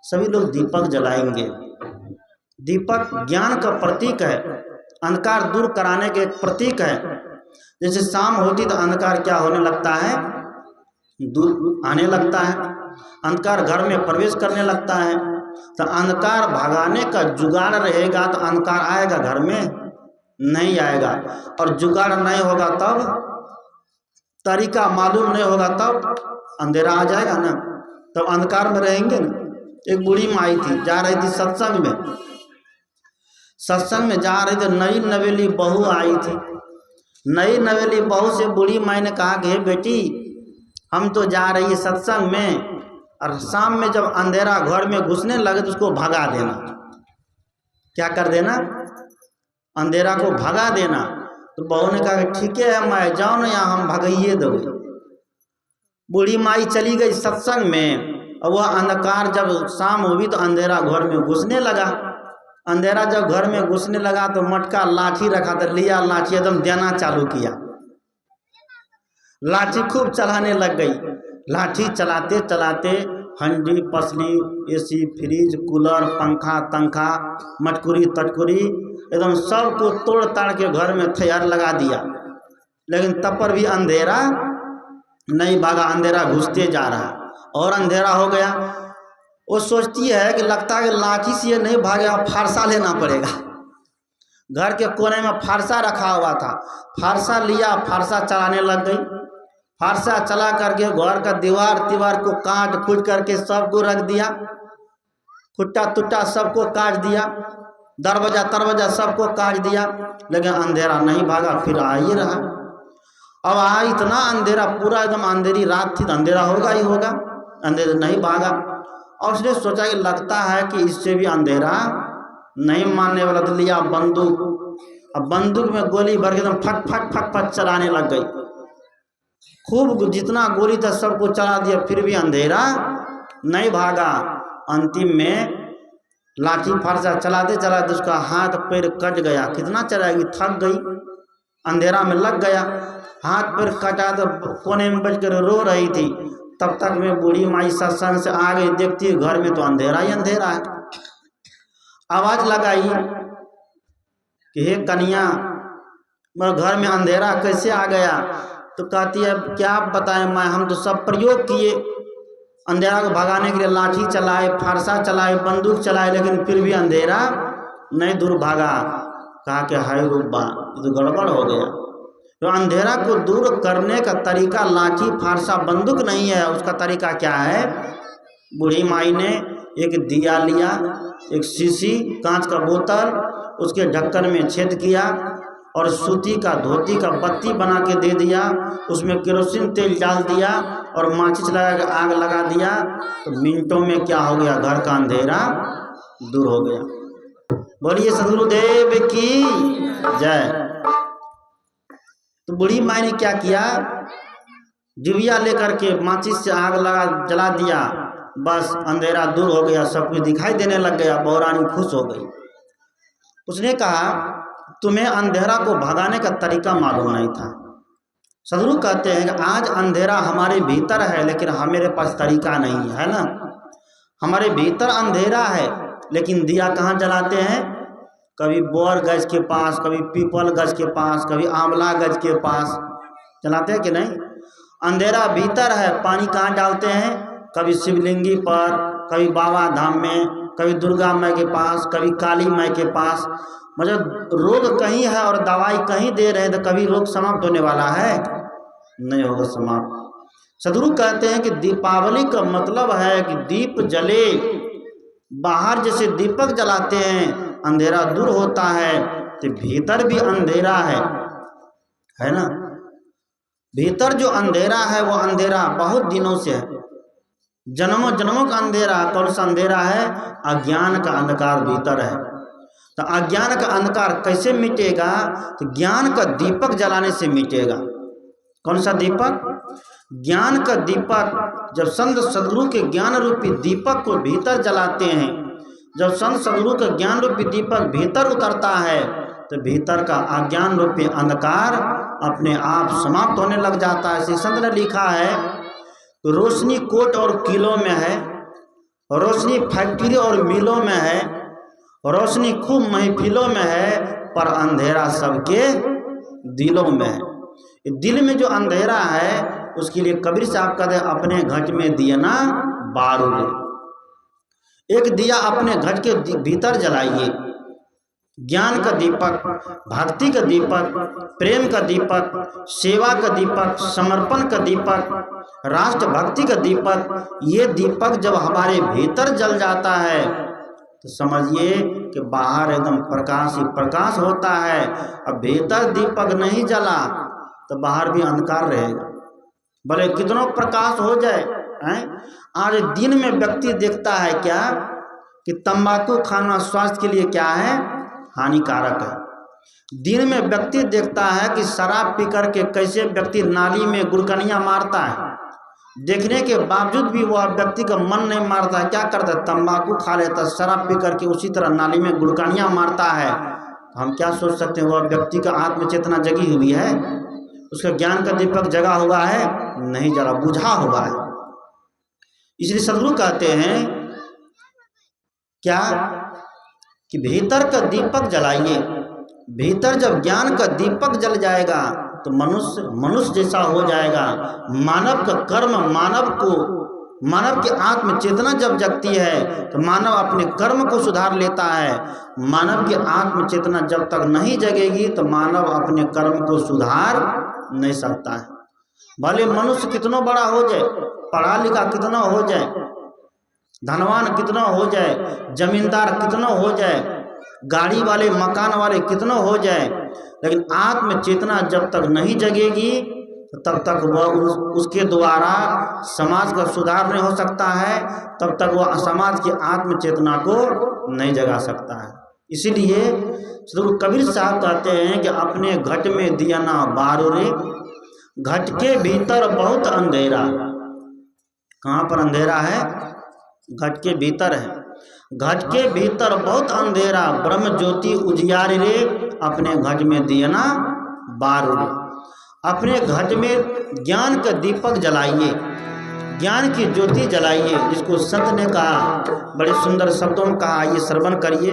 सभी लोग दीपक जलाएंगे। दीपक ज्ञान का प्रतीक है, अंधकार दूर कराने के एक प्रतीक है। जैसे शाम होती तो अंधकार क्या होने लगता है, दूर आने लगता है, अंधकार घर में प्रवेश करने लगता है। तो अंधकार भगाने का जुगाड़ रहेगा तो अंधकार आएगा घर में, नहीं आएगा। और जुगाड़ नहीं होगा तब, तरीका मालूम नहीं होगा तब अंधेरा आ जाएगा ना, तब अंधकार में रहेंगे ना। एक बूढ़ी माई थी, जा रही थी सत्संग में, सत्संग में जा रही थी, नई नवेली बहू आई थी। नई नवेली बहू से बूढ़ी माई ने कहा कि हे बेटी, हम तो जा रही है सत्संग में, और शाम में जब अंधेरा घर में घुसने लगे तो उसको भगा देना। क्या कर देना, अंधेरा को भगा देना। तो बहू ने कहा कि ठीक है माई, जाओ ना, यहाँ हम भगाइए दो। बूढ़ी माई चली गई सत्संग में, और वह अंधकार जब शाम हुई तो अंधेरा घर में घुसने लगा। अंधेरा जब घर में घुसने लगा तो मटका लाठी रखा था, लिया लाठी एकदम देना चालू किया, लाठी खूब चलाने लग गई। लाठी चलाते चलाते हंडी पसली, एसी फ्रिज कूलर पंखा तंखा मटकुरी तटकुरी एकदम सबको तोड़ ताड़ के घर में थैयार लगा दिया। लेकिन तब पर भी अंधेरा नहीं भागा, अंधेरा घुसते जा रहा और अंधेरा हो गया। वो सोचती है कि लगता है कि लाठी से ये नहीं भागेगा, फारसा लेना पड़ेगा। घर के कोने में फारसा रखा हुआ था, फारसा लिया, फारसा चलाने लग गई। फारसा चला करके घर का दीवार को काट कूट करके सबको रख दिया, खुट्टा तुट्टा सबको काट दिया, दरवाजा तरवाजा सबको काट दिया। लेकिन अंधेरा नहीं भागा, फिर आ ही रहा। अब आ इतना अंधेरा, पूरा एकदम अंधेरी रात थी तो अंधेरा होगा ही होगा, अंधेरा नहीं भागा। और उसने सोचा कि लगता है कि इससे भी अंधेरा नहीं मानने वाला, तो लिया बंदूक। अब बंदूक में गोली भर के एकदम फट फट फट फट चलाने लग गई। खूब जितना गोली था सबको चला दिया, फिर भी अंधेरा नहीं भागा। अंतिम में लाठी फारसा चलाते चलाते उसका हाथ पैर कट गया। कितना चलाएगी, थक गई, अंधेरा में लग गया, हाथ पैर कटा तो कोने में बैठ कर रो रही थी। तब तक में बूढ़ी माई सत्संग से आ गई, देखती है घर में तो अंधेरा ही अंधेरा है। आवाज लगाई कि हे कन्या, मेरे घर में अंधेरा कैसे आ गया? तो कहती है क्या बताएं माँ, हम तो सब प्रयोग किए, अंधेरा को भगाने के लिए लाठी चलाए, फारसा चलाए, बंदूक चलाए, लेकिन फिर भी अंधेरा नहीं दूर भागा। कहा कि हाय रुब्बा, ये तो गड़बड़ हो गया। तो अंधेरा को दूर करने का तरीका लाठी फारसा बंदूक नहीं है, उसका तरीका क्या है? बूढ़ी माई ने एक दिया लिया, एक शीशी कांच का बोतल, उसके ढक्कन में छेद किया और सूती का धोती का बत्ती बना के दे दिया, उसमें केरोसिन तेल डाल दिया और माचिस लगा के आग लगा दिया। तो मिनटों में क्या हो गया, घर का अंधेरा दूर हो गया। बोलिए सदगुरुदेव की जय। तो बूढ़ी माई ने क्या किया, डिबिया लेकर के माचिस से आग लगा जला दिया, बस अंधेरा दूर हो गया, सब कुछ दिखाई देने लग गया। बहुरानी खुश हो गई। उसने कहा तुम्हें अंधेरा को भगाने का तरीका मालूम नहीं था। सदगुरु कहते हैं कि आज अंधेरा हमारे भीतर है लेकिन हमारे पास तरीका नहीं है ना। हमारे भीतर अंधेरा है लेकिन दिया कहाँ जलाते हैं? कभी बोर गज के पास, कभी पीपल गज के पास, कभी आंवला गज के पास जलाते हैं कि नहीं? अंधेरा भीतर है, पानी कहाँ डालते हैं? कभी शिवलिंगी पर, कभी बाबा धाम में, कभी दुर्गा माई के पास, कभी काली माई के पास। मतलब रोग कहीं है और दवाई कहीं दे रहे हैं, तो कभी रोग समाप्त होने वाला है? नहीं होगा समाप्त। सदगुरु कहते हैं कि दीपावली का मतलब है कि दीप जले, बाहर जैसे दीपक जलाते हैं अंधेरा दूर होता है, तो भीतर भी अंधेरा है ना। भीतर जो अंधेरा है वो अंधेरा बहुत दिनों से है, जन्मों जन्मों का अंधेरा। कौन सा अंधेरा है? अज्ञान का अंधकार भीतर है। तो अज्ञान का अंधकार कैसे मिटेगा? तो ज्ञान का दीपक जलाने से मिटेगा। कौन सा दीपक? ज्ञान का दीपक। जब संत सदगुरु के ज्ञान रूपी दीपक को भीतर जलाते हैं, जब संत सदगुरु का ज्ञान रूपी दीपक भीतर उतरता है, तो भीतर का अज्ञान रूपी अंधकार अपने आप समाप्त होने लग जाता है। श्री संत ने लिखा है, रोशनी कोट और किलो में है, रोशनी फैक्ट्री और मिलों में है, रोशनी खूब महफिलों में है, पर अंधेरा सबके दिलों में है। दिल में जो अंधेरा है उसके लिए कबीर साहब कहते हैं अपने घट में दिया ना बारूद। एक दिया अपने घट के भीतर जलाइए, ज्ञान का दीपक, भक्ति का दीपक, प्रेम का दीपक, सेवा का दीपक, समर्पण का दीपक, राष्ट्र भक्ति का दीपक। ये दीपक जब हमारे भीतर जल जाता है तो समझिए कि बाहर एकदम प्रकाश ही प्रकाश होता है। अब भीतर दीपक नहीं जला तो बाहर भी अंधकार रहेगा, भले कितना प्रकाश हो जाए। आज दिन में व्यक्ति देखता है क्या कि तंबाकू खाना स्वास्थ्य के लिए क्या है, हानिकारक है। दिन में व्यक्ति देखता है कि शराब पी करके कैसे व्यक्ति नाली में गुड़कनियाँ मारता है, देखने के बावजूद भी वह व्यक्ति का मन नहीं मारता है, क्या करता है, तंबाकू खा लेता है, शराब पी करके उसी तरह नाली में गुड़कनियाँ मारता है। हम क्या सोच सकते हैं, वह व्यक्ति का आत्मचेतना जगी हुई है, उसका ज्ञान का दीपक जगा हुआ है, नहीं जला, बुझा हुआ है। इसलिए सदगुरु कहते हैं क्या कि भीतर का दीपक जलाइए। भीतर जब ज्ञान का दीपक जल जाएगा तो मनुष्य जैसा हो जाएगा। मानव का कर्म, मानव की आत्म चेतना जब जगती है तो मानव अपने कर्म को सुधार लेता है। मानव की आत्म चेतना जब तक नहीं जगेगी तो मानव अपने कर्म को सुधार नहीं सकता है। भले मनुष्य कितना बड़ा हो जाए, पढ़ा लिखा कितना हो जाए, धनवान कितना हो जाए, जमींदार कितना हो जाए, गाड़ी वाले मकान वाले कितना हो जाए, लेकिन आत्म चेतना जब तक नहीं जगेगी तब तक वह उसके द्वारा समाज का सुधार नहीं हो सकता है, तब तक वह समाज की आत्म चेतना को नहीं जगा सकता है। इसीलिए श्री कबीर साहब कहते हैं कि अपने घट में दिया ना बारो रे, घट के भीतर बहुत अंधेरा। कहाँ पर अंधेरा है, घट के भीतर है। घट के भीतर बहुत अंधेरा, ब्रह्म ज्योति उजियार रे, अपने घट में दिया ना बारो रे। अपने घट में ज्ञान का दीपक जलाइए, ज्ञान की ज्योति जलाइए, जिसको संत ने कहा, बड़े सुंदर शब्दों में कहा, ये श्रवण करिए।